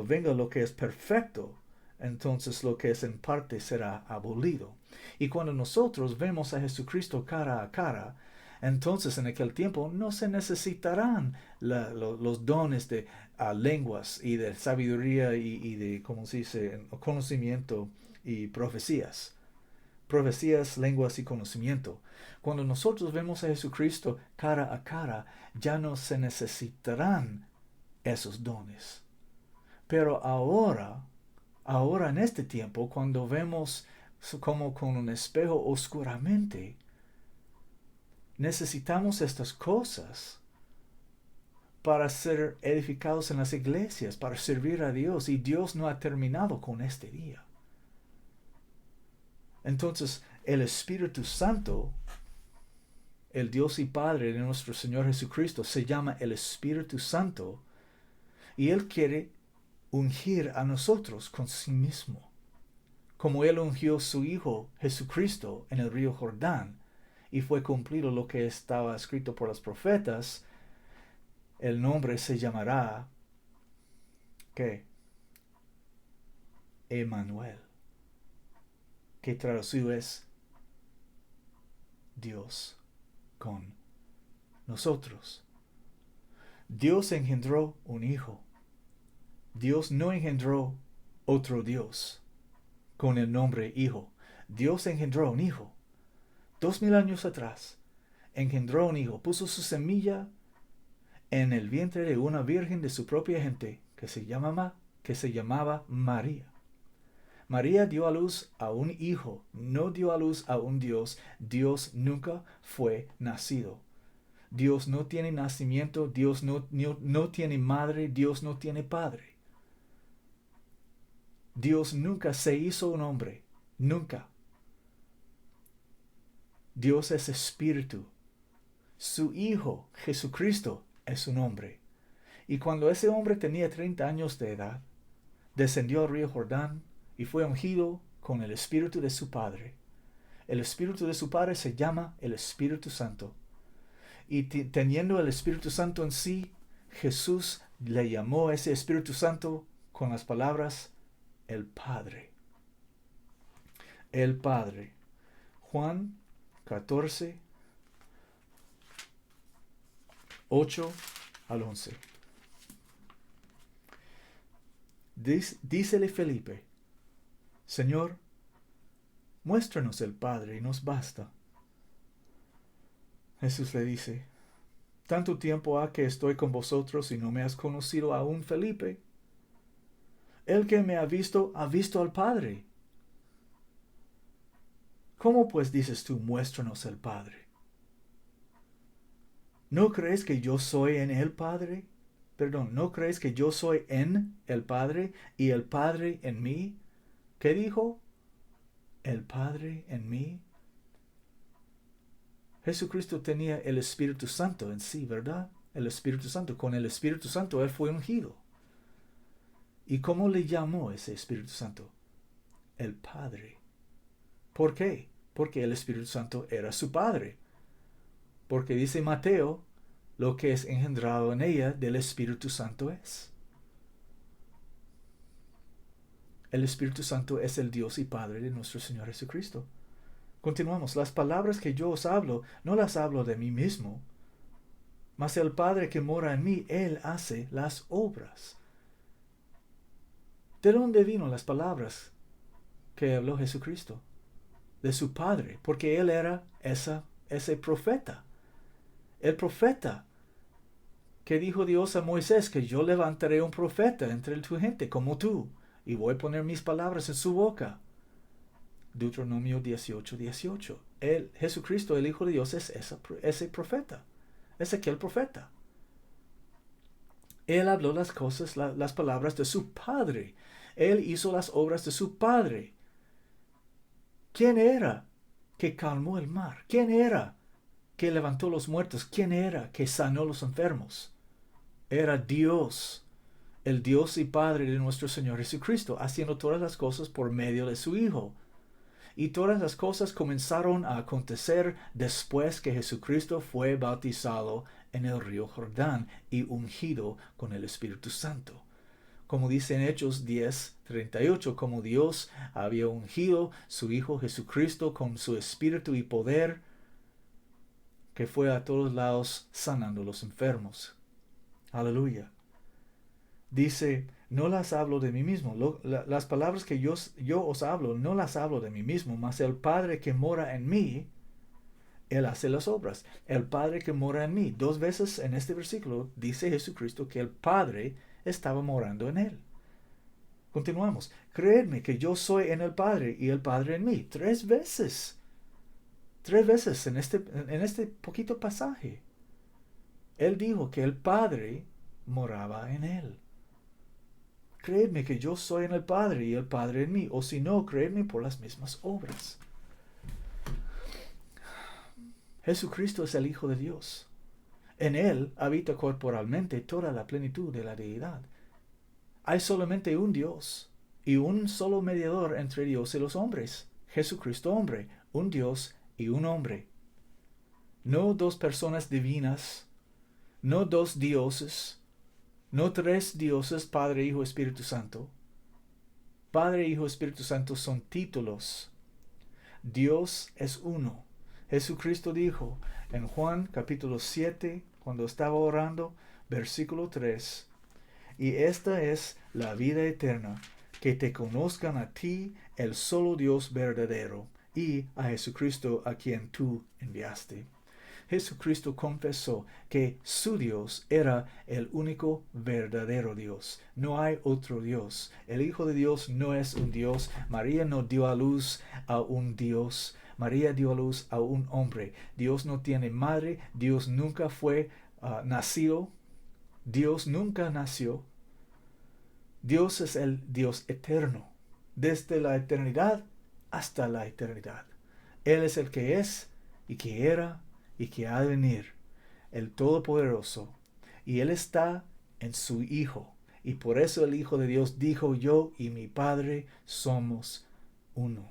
venga lo que es perfecto, entonces lo que es en parte será abolido. Y cuando nosotros vemos a Jesucristo cara a cara, entonces en aquel tiempo no se necesitarán los dones de lenguas y de sabiduría y de, ¿cómo se dice?, conocimiento y profecías. Profecías, lenguas y conocimiento. Cuando nosotros vemos a Jesucristo cara a cara, ya no se necesitarán esos dones. Pero ahora en este tiempo, cuando vemos como con un espejo oscuramente, necesitamos estas cosas para ser edificados en las iglesias, para servir a Dios, y Dios no ha terminado con este día. Entonces, el Espíritu Santo, el Dios y Padre de nuestro Señor Jesucristo, se llama el Espíritu Santo, y Él quiere ungir a nosotros con sí mismo. Como Él ungió a su Hijo Jesucristo en el río Jordán, y fue cumplido lo que estaba escrito por los profetas, el nombre se llamará, ¿qué? Emmanuel, que traducido es Dios con nosotros. Dios engendró un hijo. Dios no engendró otro Dios con el nombre hijo. Dios engendró un hijo. 2000 años atrás, engendró un hijo, puso su semilla en el vientre de una virgen de su propia gente que se llamaba María. María dio a luz a un hijo, no dio a luz a un Dios. Dios nunca fue nacido. Dios no tiene nacimiento, Dios no tiene madre, Dios no tiene padre. Dios nunca se hizo un hombre, nunca. Dios es espíritu. Su Hijo, Jesucristo, es un hombre. Y cuando ese hombre tenía 30 años de edad, descendió al río Jordán y fue ungido con el Espíritu de su Padre. El Espíritu de su Padre se llama el Espíritu Santo. Y teniendo el Espíritu Santo en sí, Jesús le llamó a ese Espíritu Santo con las palabras el Padre. El Padre. Juan 14, 8 al 11. Dícele Felipe: Señor, muéstranos el Padre y nos basta. Jesús le dice: ¿Tanto tiempo ha que estoy con vosotros y no me has conocido aún, Felipe? El que me ha visto al Padre. ¿Cómo pues dices tú, muéstranos el Padre? ¿No crees que yo soy en el Padre? Perdón, ¿no crees que yo soy en el Padre y el Padre en mí? ¿Qué dijo? El Padre en mí. Jesucristo tenía el Espíritu Santo en sí, ¿verdad? El Espíritu Santo. Con el Espíritu Santo Él fue ungido. ¿Y cómo le llamó ese Espíritu Santo? El Padre. ¿Por qué? Porque el Espíritu Santo era su Padre. Porque dice Mateo, lo que es engendrado en ella del Espíritu Santo es. El Espíritu Santo es el Dios y Padre de nuestro Señor Jesucristo. Continuamos. Las palabras que yo os hablo, no las hablo de mí mismo, mas el Padre que mora en mí, Él hace las obras. ¿De dónde vino las palabras que habló Jesucristo? De su Padre, porque Él era ese profeta. El profeta que dijo Dios a Moisés, que yo levantaré un profeta entre tu gente como tú, y voy a poner mis palabras en su boca. Deuteronomio 18, 18. Jesucristo, el Hijo de Dios, es ese profeta. Es aquel profeta. Él habló las cosas, las palabras de su Padre. Él hizo las obras de su Padre. ¿Quién era que calmó el mar? ¿Quién era que levantó los muertos? ¿Quién era que sanó los enfermos? Era Dios, el Dios y Padre de nuestro Señor Jesucristo, haciendo todas las cosas por medio de su Hijo. Y todas las cosas comenzaron a acontecer después que Jesucristo fue bautizado en el río Jordán y ungido con el Espíritu Santo. Como dice en Hechos 10:38, como Dios había ungido su Hijo Jesucristo con su Espíritu y poder, que fue a todos lados sanando los enfermos. Aleluya. Dice: no las hablo de mí mismo. Las palabras que yo os hablo, no las hablo de mí mismo, mas el Padre que mora en mí, Él hace las obras. El Padre que mora en mí. 2 veces en este versículo dice Jesucristo que el Padre estaba morando en Él. Continuamos. Creedme que yo soy en el Padre y el Padre en mí. 3 veces. 3 veces en este poquito pasaje. Él dijo que el Padre moraba en Él. Creedme que yo soy en el Padre y el Padre en mí, o si no, creedme por las mismas obras. Jesucristo es el Hijo de Dios. En Él habita corporalmente toda la plenitud de la deidad. Hay solamente un Dios y un solo mediador entre Dios y los hombres, Jesucristo hombre, un Dios y un hombre. No 2 personas divinas, no dos dioses, no tres dioses, Padre, Hijo, Espíritu Santo. Padre, Hijo, Espíritu Santo son títulos. Dios es uno. Jesucristo dijo en Juan capítulo 7, cuando estaba orando, versículo 3, y esta es la vida eterna, que te conozcan a ti, el solo Dios verdadero, y a Jesucristo a quien tú enviaste. Jesucristo confesó que su Dios era el único verdadero Dios. No hay otro Dios. El Hijo de Dios no es un Dios. María no dio a luz a un Dios. María dio a luz a un hombre. Dios no tiene madre. Dios nunca fue nacido. Dios nunca nació. Dios es el Dios eterno. Desde la eternidad hasta la eternidad. Él es el que es y que era y que ha de venir, el Todopoderoso, y Él está en su Hijo, y por eso el Hijo de Dios dijo: yo y mi Padre somos uno.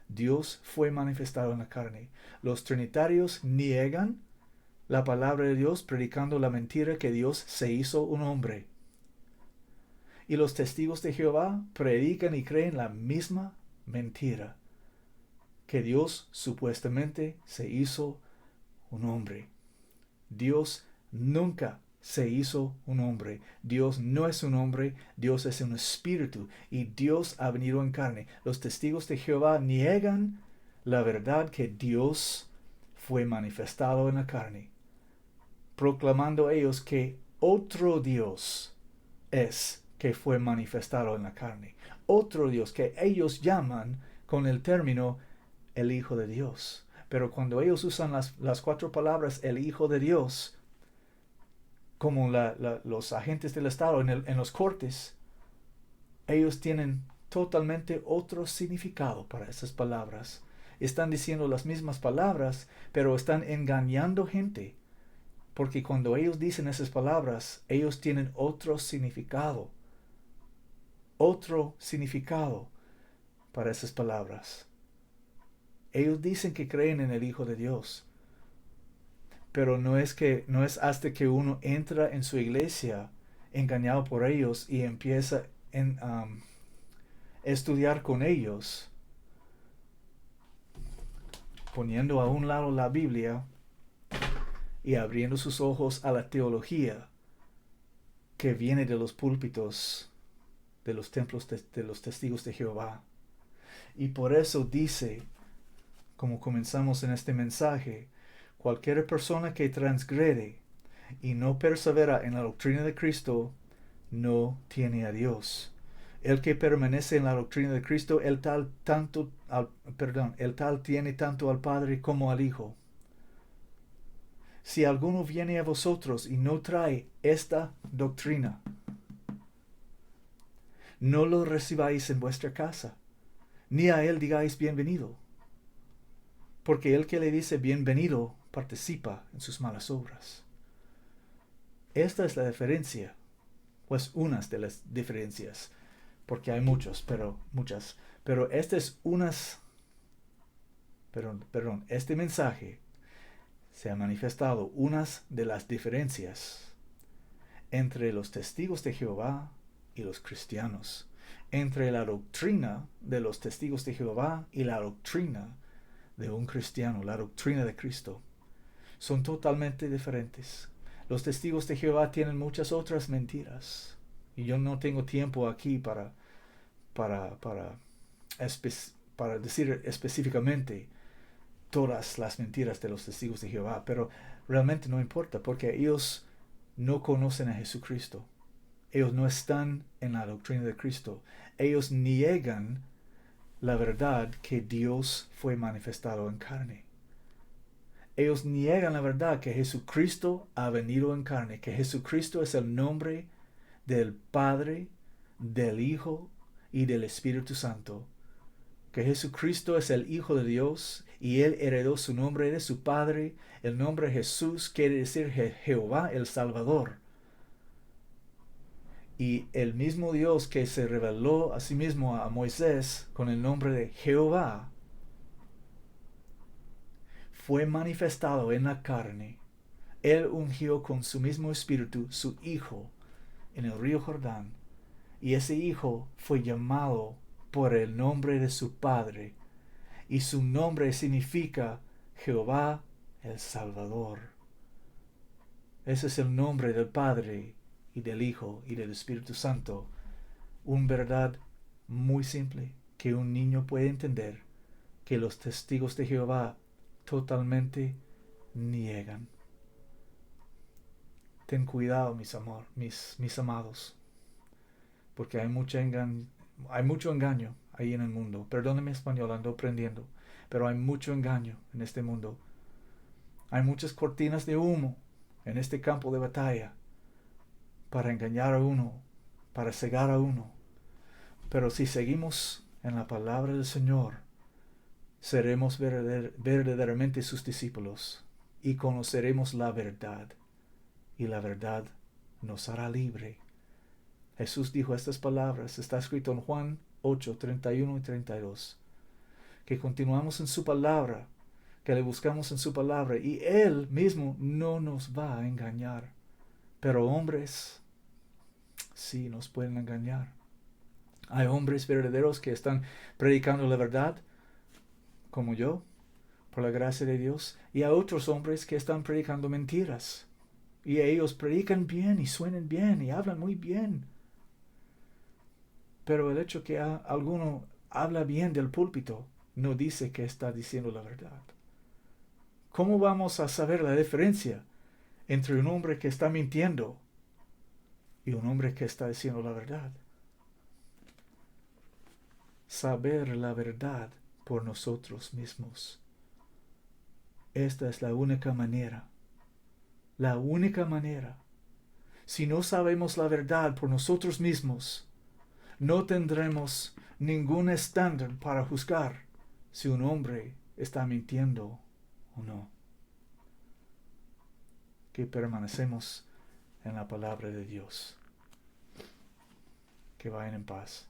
Dios fue manifestado en la carne. Los trinitarios niegan la palabra de Dios, predicando la mentira que Dios se hizo un hombre. Y los testigos de Jehová predican y creen la misma mentira, que Dios supuestamente se hizo un hombre. Dios nunca se hizo un hombre. Dios no es un hombre. Dios es un espíritu y Dios ha venido en carne. Los testigos de Jehová niegan la verdad que Dios fue manifestado en la carne, proclamando ellos que otro Dios es que fue manifestado en la carne. Otro Dios que ellos llaman con el término el Hijo de Dios. Pero cuando ellos usan las cuatro palabras el Hijo de Dios, como los agentes del Estado en los cortes, ellos tienen totalmente otro significado para esas palabras. Están diciendo las mismas palabras, pero están engañando gente. Porque cuando ellos dicen esas palabras, ellos tienen otro significado. Otro significado para esas palabras. Ellos dicen que creen en el Hijo de Dios, pero no es hasta que uno entra en su iglesia engañado por ellos y empieza a estudiar con ellos, poniendo a un lado la Biblia y abriendo sus ojos a la teología que viene de los púlpitos de los templos de los testigos de Jehová. Y por eso dice, como comenzamos en este mensaje, cualquier persona que transgrede y no persevera en la doctrina de Cristo no tiene a Dios. El que permanece en la doctrina de Cristo, el tal tiene tanto al Padre como al Hijo. Si alguno viene a vosotros y no trae esta doctrina, no lo recibáis en vuestra casa, ni a él digáis bienvenido. Porque el que le dice bienvenido participa en sus malas obras. Esta es la diferencia, pues unas de las diferencias, porque hay muchas, pero este mensaje se ha manifestado unas de las diferencias entre los testigos de Jehová y los cristianos, entre la doctrina de los testigos de Jehová y la doctrina de un cristiano, la doctrina de Cristo. Son totalmente diferentes. Los testigos de Jehová tienen muchas otras mentiras, y yo no tengo tiempo aquí para decir específicamente todas las mentiras de los testigos de Jehová, pero realmente no importa, porque ellos no conocen a Jesucristo. Ellos no están en la doctrina de Cristo. Ellos niegan la verdad que Dios fue manifestado en carne. Ellos niegan la verdad que Jesucristo ha venido en carne, que Jesucristo es el nombre del Padre, del Hijo y del Espíritu Santo, que Jesucristo es el Hijo de Dios y Él heredó su nombre de su Padre. El nombre Jesús quiere decir Jehová el Salvador. Y el mismo Dios que se reveló a sí mismo a Moisés con el nombre de Jehová fue manifestado en la carne Él ungió con su mismo espíritu su Hijo en el río Jordán, y ese Hijo fue llamado por el nombre de su Padre, y su nombre significa Jehová el Salvador. Ese es el nombre del Padre y del Hijo y del Espíritu Santo. Una verdad muy simple que un niño puede entender, que los testigos de Jehová totalmente niegan. Ten cuidado, mis amados, porque hay mucho engaño ahí en el mundo. Perdónenme español, ando aprendiendo, pero hay mucho engaño en este mundo. Hay muchas cortinas de humo en este campo de batalla para engañar a uno, para cegar a uno. Pero si seguimos en la palabra del Señor, seremos verdaderamente sus discípulos y conoceremos la verdad, y la verdad nos hará libre. Jesús dijo estas palabras, está escrito en Juan 8, 31 y 32, que continuamos en su palabra, que le buscamos en su palabra, y Él mismo no nos va a engañar. Pero hombres sí nos pueden engañar. Hay hombres verdaderos que están predicando la verdad, como yo, por la gracia de Dios, y hay otros hombres que están predicando mentiras. Y ellos predican bien y suenan bien y hablan muy bien. Pero el hecho que alguno habla bien del púlpito no dice que está diciendo la verdad. ¿Cómo vamos a saber la diferencia entre un hombre que está mintiendo y un hombre que está diciendo la verdad? Saber la verdad por nosotros mismos. Esta es la única manera. La única manera. Si no sabemos la verdad por nosotros mismos, no tendremos ningún estándar para juzgar si un hombre está mintiendo o no. Que permanecemos en la palabra de Dios. Que vayan en paz.